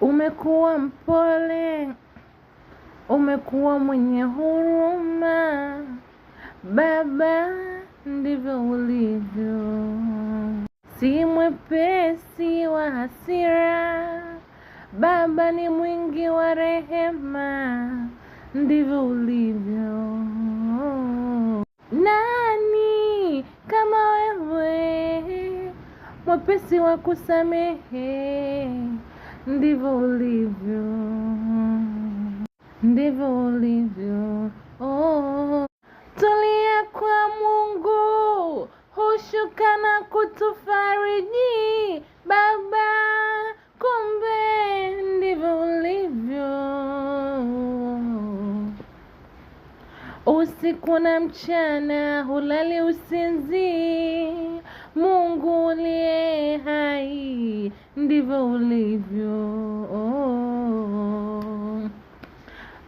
Umekuwa mpole, umekuwa mwenye huruma, Baba, ndivyo ulivyo. Si mwepesi wa hasira, Baba ni mwingi wa rehema, ndivyo ulivyo. Nani kama wewe, mwepesi wa kusamehe, ndivyo ulivyo, ndivyo ulivyo. Tulia kwa Mungu, hushuka na kutufariji, Baba, kumbe ndivyo ulivyo. Usiku na mchana hulali usinzi, Mungu uliye hai, ndivyo ulivyo.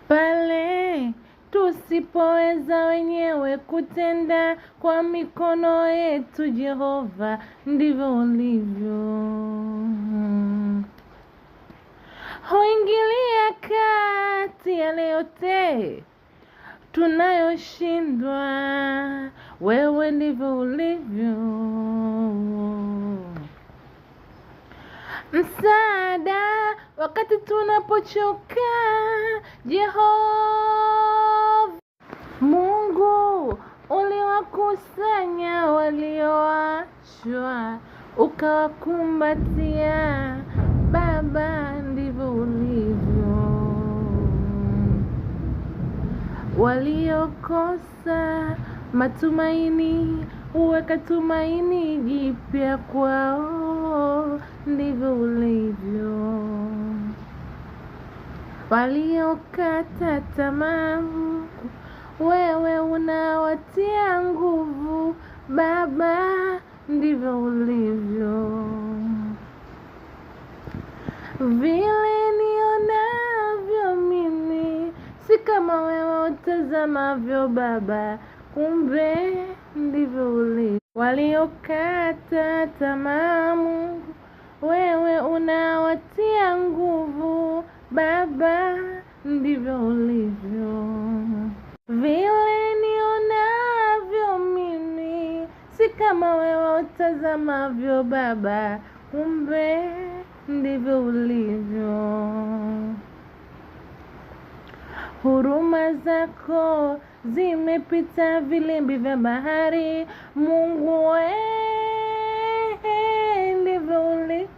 Pale tusipoweza wenyewe kutenda kwa mikono yetu, Jehova, ndivyo ulivyo. Huingilia kati yale yote tunayoshindwa, wewe ndivyo ulivyo. Msaada wakati tunapochoka, Jehova. Mungu uliwakusanya walioachwa, ukawakumbatia, Baba, ndivyo ulivyo. Waliokosa matumaini, uweka tumaini jipya kwao, ndivyo ulivyo. Waliokata tamaa, wewe unawatia nguvu, Baba, ndivyo ulivyo. Vile nionavyo mimi, si kama wewe utazamavyo, Baba, kumbe ndivyo ulivyo. Waliokata tamaa, Mungu, wewe unawatia nguvu, Baba, ndivyo ulivyo. Vile nionavyo mimi, si kama wewe utazamavyo, Baba, kumbe ndivyo ulivyo. Huruma zako zimepita vilimbi vya bahari, Mungu, ndivyo ulivyo.